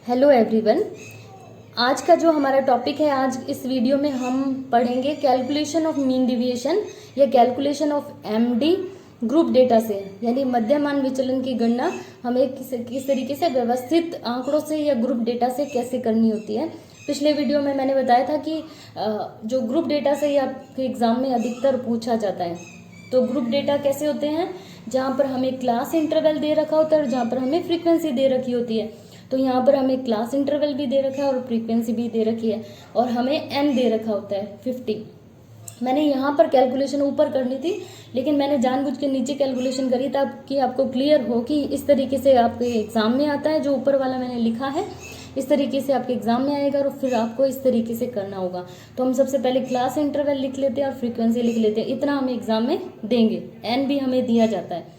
Hello everyone. आज का जो हमारा टॉपिक है, आज इस वीडियो में हम पढ़ेंगे कैलकुलेशन ऑफ मीन डिविएशन या calculation of MD group data से, यानी मध्यमान विचलन की गणना हमें किस तरीके से व्यवस्थित आंकड़ों से या ग्रुप डेटा से कैसे करनी होती है। पिछले वीडियो में मैंने बताया था कि जो ग्रुप डेटा से आपके एग्जाम में अधिकतर पूछा जाता है। तो ग्रुप डेटा कैसे होते हैं, जहाँ पर हमें क्लास इंटरवल दे रखा होता है और जहाँ पर हमें फ्रीक्वेंसी दे रखी होती है। तो यहाँ पर हमें क्लास इंटरवल भी दे रखा है और फ्रीक्वेंसी भी दे रखी है और हमें एन दे रखा होता है 50। मैंने यहाँ पर कैलकुलेशन ऊपर करनी थी, लेकिन मैंने जानबूझ के नीचे कैलकुलेशन करी ताकि आपको क्लियर हो कि इस तरीके से आपके एग्जाम में आता है। जो ऊपर वाला मैंने लिखा है इस तरीके से आपके एग्जाम में आएगा और फिर आपको इस तरीके से करना होगा। तो हम सबसे पहले क्लास इंटरवल लिख लेते हैं और फ्रीक्वेंसी लिख लेते हैं। इतना हमें एग्जाम में देंगे, एन भी हमें दिया जाता है।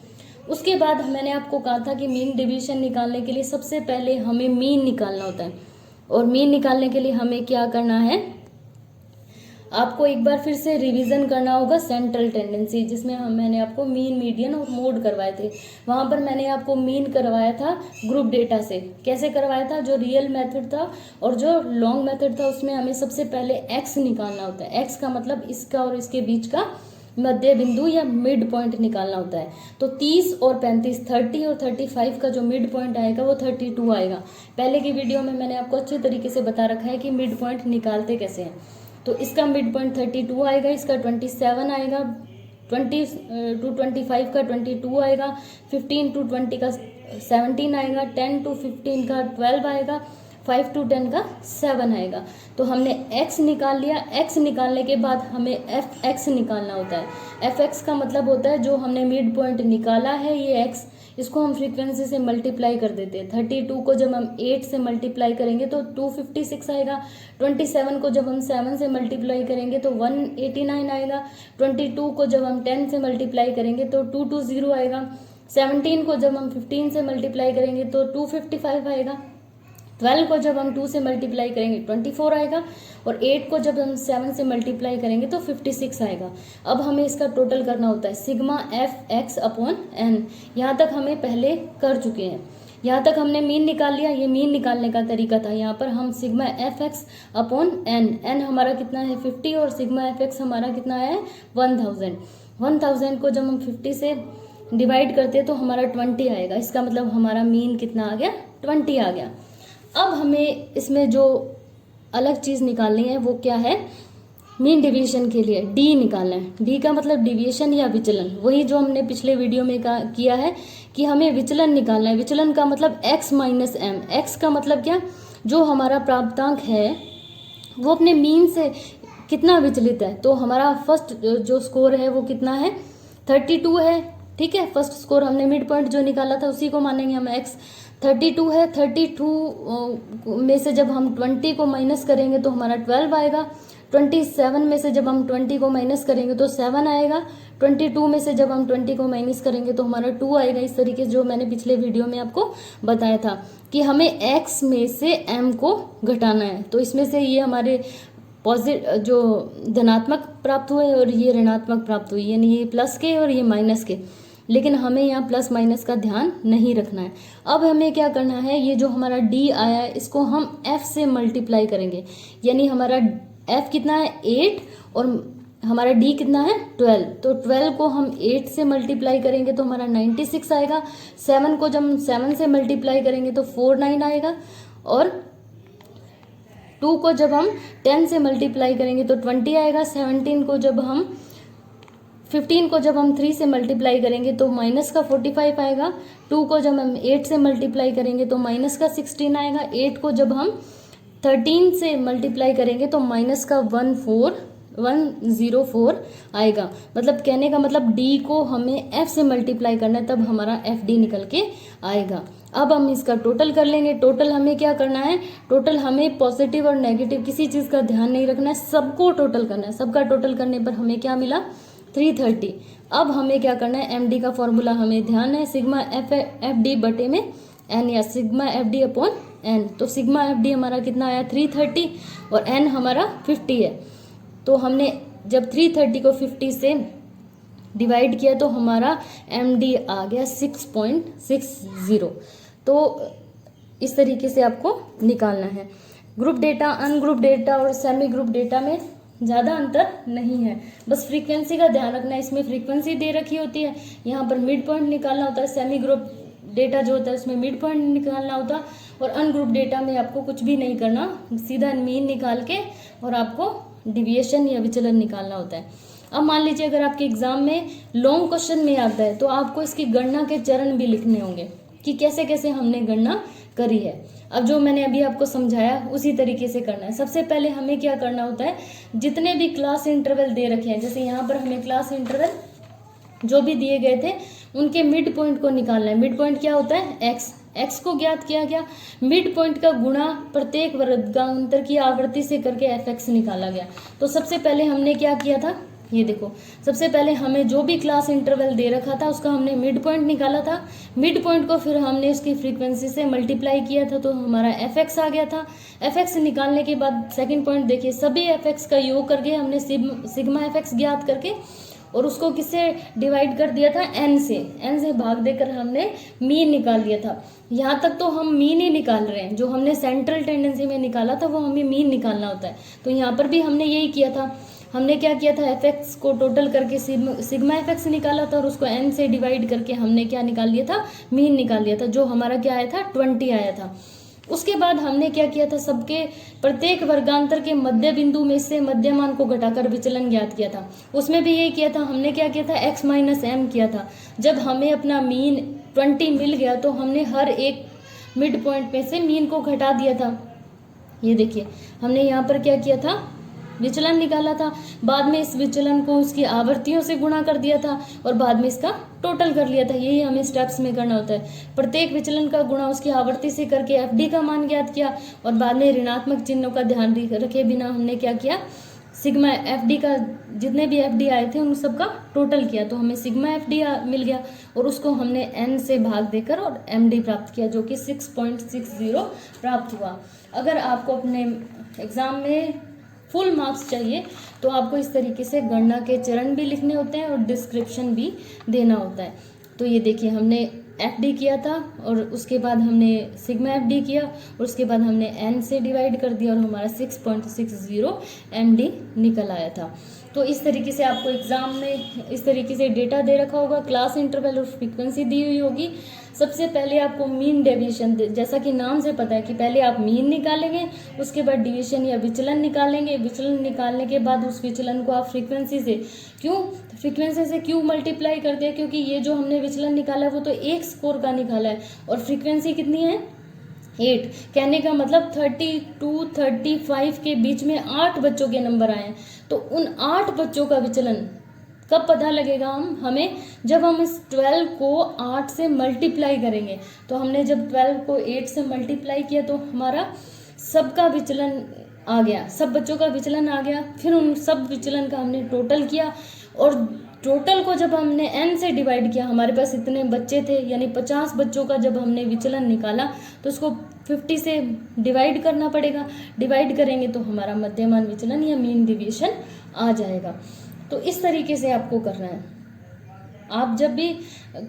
उसके बाद मैंने आपको कहा था कि मीन डिवीजन निकालने के लिए सबसे पहले हमें मीन निकालना होता है। और मीन निकालने के लिए हमें क्या करना है, आपको एक बार फिर से रिवीजन करना होगा सेंट्रल टेंडेंसी, जिसमें मैंने आपको मीन, मीडियन और मोड करवाए थे। वहां पर मैंने आपको मीन करवाया था ग्रुप डेटा से। कैसे करवाया था, जो रियल मेथड था और जो लॉन्ग मेथड था उसमें हमें सबसे पहले एक्स निकालना होता है। एक्स का मतलब इसका और इसके बीच का मध्य बिंदु या मिड पॉइंट निकालना होता है। तो 30 और 35, 30 और 35 का जो मिड पॉइंट आएगा वो 32 आएगा। पहले की वीडियो में मैंने आपको अच्छे तरीके से बता रखा है कि मिड पॉइंट निकालते कैसे हैं। तो इसका मिड पॉइंट 32 आएगा, इसका 27 आएगा, 20 to 25 का 22 आएगा, 15 to 20 का 17 आएगा, 10 to 15 का 12 आएगा, 5 to 10 का 7 आएगा। तो हमने x निकाल लिया। x निकालने के बाद हमें fx निकालना होता है। fx का मतलब होता है जो हमने मिड पॉइंट निकाला है ये x, इसको हम फ्रीक्वेंसी से मल्टीप्लाई कर देते हैं। 32 को जब हम 8 से मल्टीप्लाई करेंगे तो 256 आएगा। 27 को जब हम 7 से मल्टीप्लाई करेंगे तो 189 आएगा। 22 को जब हम 10 से मल्टीप्लाई करेंगे तो 220 आएगा। 17 को जब हम 15 से मल्टीप्लाई करेंगे तो 255 आएगा। 12 को जब हम 2 से मल्टीप्लाई करेंगे 24 आएगा और 8 को जब हम 7 से मल्टीप्लाई करेंगे तो 56 आएगा। अब हमें इसका टोटल करना होता है sigma F X upon N. यहाँ तक हमें पहले कर चुके हैं। यहाँ तक हमने मीन निकाल लिया। ये मीन निकालने का तरीका था। यहाँ पर हम sigma F X upon N, N हमारा कितना है 50 और सिग्मा एफ एक्स हमारा कितना है 1000। 1000 को जब हम 50 से डिवाइड करते हैं तो हमारा 20 आएगा। इसका मतलब हमारा मीन कितना आ गया 20 आ गया। अब हमें इसमें जो अलग चीज़ निकालनी है वो क्या है, मीन डिवीजन के लिए डी निकालना है। डी का मतलब डिविएशन या विचलन, वही जो हमने पिछले वीडियो में किया है कि हमें विचलन निकालना है। विचलन का मतलब x माइनस एम। एक्स का मतलब क्या, जो हमारा प्राप्तांक है वो अपने मीन से कितना विचलित है। तो हमारा फर्स्ट जो स्कोर है वो कितना है 32 है, ठीक है। फर्स्ट स्कोर हमने मिड पॉइंट जो निकाला था उसी को मानेंगे हम x। 32 है, 32 में से जब हम 20 को माइनस करेंगे तो हमारा 12 आएगा। 27 में से जब हम 20 को माइनस करेंगे तो 7 आएगा। 22 में से जब हम 20 को माइनस करेंगे तो हमारा 2 आएगा। इस तरीके से जो मैंने पिछले वीडियो में आपको बताया था कि हमें x में से m को घटाना है। तो इसमें से ये हमारे जो धनात्मक प्राप्त हुए और ये ऋणात्मक प्राप्त हुई, यानी ये प्लस के और ये माइनस के। लेकिन हमें यहाँ प्लस माइनस का ध्यान नहीं रखना है। अब हमें क्या करना है, ये जो हमारा d आया है इसको हम f से मल्टीप्लाई करेंगे। यानी हमारा f कितना है 8 और हमारा d कितना है 12। तो 12 को हम 8 से मल्टीप्लाई करेंगे तो हमारा 96 आएगा। 7 को जब हम 7 से मल्टीप्लाई करेंगे तो 49 आएगा और 2 को जब हम 10 से मल्टीप्लाई करेंगे तो 20 आएगा। 15 को जब हम 3 से मल्टीप्लाई करेंगे तो माइनस का 45 आएगा। 2 को जब हम 8 से मल्टीप्लाई करेंगे तो माइनस का 16 आएगा। 8 को जब हम 13 से मल्टीप्लाई करेंगे तो माइनस का 104 आएगा। मतलब कहने का मतलब d को हमें f से मल्टीप्लाई करना है, तब हमारा fd निकल के आएगा। अब हम इसका टोटल कर लेंगे। टोटल हमें क्या करना है, टोटल हमें पॉजिटिव और नेगेटिव किसी चीज़ का ध्यान नहीं रखना है, सबको टोटल करना है। सबका टोटल करने पर हमें क्या मिला 330। अब हमें क्या करना है, एम डी का फॉर्मूला हमें ध्यान है, सिग्मा एफ डी बटे में एन या sigma F D upon N. तो सिग्मा एफ डी हमारा कितना आया 330 और एन हमारा 50 है। तो हमने जब 330 को 50 से डिवाइड किया तो हमारा एम डी आ गया 6.60। तो इस तरीके से आपको निकालना है। ग्रुप डेटा, अनग्रुप डेटा और सेमी ग्रुप डेटा में ज़्यादा अंतर नहीं है, बस फ्रीक्वेंसी का ध्यान रखना है। इसमें फ्रीक्वेंसी दे रखी होती है, यहाँ पर मिड पॉइंट निकालना होता है। सेमी ग्रुप डेटा जो होता है उसमें मिड पॉइंट निकालना होता है, और अनग्रुप डेटा में आपको कुछ भी नहीं करना, सीधा मीन निकाल के और आपको डिविएशन या विचलन निकालना होता है। अब मान लीजिए अगर आपके एग्जाम में लॉन्ग क्वेश्चन में आता है तो आपको इसकी गणना के चरण भी लिखने होंगे कि कैसे कैसे हमने गणना करी है। अब जो मैंने अभी आपको समझाया उसी तरीके से करना है। सबसे पहले हमें क्या करना होता है, जितने भी क्लास इंटरवल दे रखे हैं, जैसे यहाँ पर हमें क्लास इंटरवल जो भी दिए गए थे उनके मिड पॉइंट को निकालना है। मिड पॉइंट क्या होता है, एक्स को ज्ञात किया गया, मिड पॉइंट का गुणा प्रत्येक वर्गांतर की आवृत्ति से करके एफ निकाला गया। तो सबसे पहले हमने क्या किया था, ये देखो, सबसे पहले हमें जो भी क्लास इंटरवल दे रखा था उसका हमने मिड पॉइंट निकाला था। मिड पॉइंट को फिर हमने उसकी फ्रीक्वेंसी से मल्टीप्लाई किया था तो हमारा एफ आ गया था। एफ निकालने के बाद सेकंड पॉइंट देखिए, सभी एफ का योग करके हमने सिग्मा एफ ज्ञात करके और उसको किससे डिवाइड कर दिया था, एन से भाग देकर हमने मीन निकाल दिया था। यहाँ तक तो हम मीन ही निकाल रहे हैं, जो हमने सेंट्रल टेंडेंसी में निकाला था वो हमें मीन निकालना होता है। तो यहाँ पर भी हमने यही किया था। हमने क्या किया था, एफ को टोटल करके सिग्मा एफ निकाला था और उसको एन से डिवाइड करके हमने क्या निकाल लिया था, मीन निकाल लिया था, जो हमारा क्या आया था, 20 आया था। उसके बाद हमने क्या किया था, सबके प्रत्येक वर्गांतर के मध्य बिंदु में से मध्यमान को घटाकर विचलन ज्ञात किया था। उसमें भी यही किया था, हमने क्या किया था, x माइनस एम किया था। जब हमें अपना मीन 20 मिल गया तो हमने हर एक मिड पॉइंट में से मीन को घटा दिया था। ये देखिए, हमने यहाँ पर क्या किया था, विचलन निकाला था। बाद में इस विचलन को उसकी आवृत्तियों से गुणा कर दिया था और बाद में इसका टोटल कर लिया था। यही हमें स्टेप्स में करना होता है। प्रत्येक विचलन का गुणा उसकी आवृत्ति से करके एफ का मान ज्ञात किया और बाद में ऋणात्मक चिन्हों का ध्यान रखे बिना हमने क्या किया, सिग्मा एफ का जितने भी एफ आए थे उन सब का टोटल किया। तो हमें सिग्मा एफ मिल गया और उसको हमने एन से भाग देकर और एम प्राप्त किया, जो कि 6.60 प्राप्त हुआ। अगर आपको अपने एग्जाम में फुल मार्क्स चाहिए तो आपको इस तरीके से गणना के चरण भी लिखने होते हैं और डिस्क्रिप्शन भी देना होता है। तो ये देखिए, हमने एफ किया था और उसके बाद हमने सिग्मा एफ किया और उसके बाद हमने एन से डिवाइड कर दिया और हमारा 6.60 एम निकल आया था। तो इस तरीके से आपको एग्जाम में इस तरीके से डेटा दे रखा होगा, क्लास इंटरवल और फ्रीक्वेंसी दी हुई होगी। सबसे पहले आपको मीन डेविएशन, जैसा कि नाम से पता है कि पहले आप मीन निकालेंगे, उसके बाद डिविएशन या विचलन निकालेंगे। विचलन निकालने के बाद उस विचलन को आप फ्रीक्वेंसी से क्यों मल्टीप्लाई करते हैं, क्योंकि ये जो हमने विचलन निकाला है वो तो एक स्कोर का निकाला है और फ्रीक्वेंसी कितनी है, 8। कहने का मतलब 32 35 के बीच में 8 बच्चों के नंबर आए हैं। तो उन 8 बच्चों का विचलन कब पता लगेगा, हमें जब हम इस 12 को 8 से मल्टीप्लाई करेंगे। तो हमने जब 12 को 8 से मल्टीप्लाई किया तो हमारा सबका विचलन आ गया, सब बच्चों का विचलन आ गया। फिर उन सब विचलन का हमने टोटल किया और टोटल को जब हमने n से डिवाइड किया, हमारे पास इतने बच्चे थे यानी 50 बच्चों का जब हमने विचलन निकाला तो उसको 50 से डिवाइड करना पड़ेगा। डिवाइड करेंगे तो हमारा मध्यमान विचलन या मीन डिविएशन आ जाएगा। तो इस तरीके से आपको करना है। आप जब भी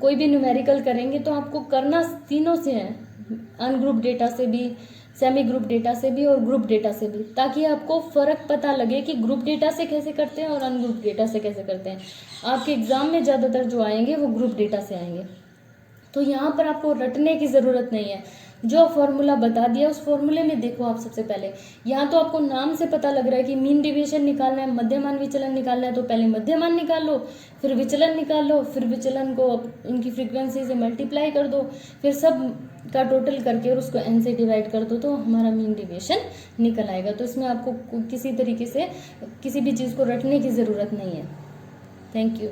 कोई भी न्यूमेरिकल करेंगे तो आपको करना तीनों से है, अनग्रुप डेटा से भी, सेमी ग्रुप डेटा से भी और ग्रुप डेटा से भी, ताकि आपको फ़र्क पता लगे कि ग्रुप डेटा से कैसे करते हैं और अनग्रुप डेटा से कैसे करते हैं। आपके एग्ज़ाम में ज़्यादातर जो आएंगे वो ग्रुप डेटा से आएंगे। तो यहाँ पर आपको रटने की ज़रूरत नहीं है, जो फॉर्मूला बता दिया उस फॉर्मूले में देखो आप। सबसे पहले यहाँ तो आपको नाम से पता लग रहा है कि मीन डिविएशन निकालना है, मध्यमान विचलन निकालना है, तो पहले मध्यमान निकाल लो, फिर विचलन निकाल लो, फिर विचलन को उनकी फ्रीक्वेंसी से मल्टीप्लाई कर दो, फिर सब का टोटल करके और उसको n से डिवाइड कर दो तो हमारा मीन डिविएशन निकल आएगा। तो इसमें आपको किसी तरीके से किसी भी चीज़ को रटने की ज़रूरत नहीं है। Thank you.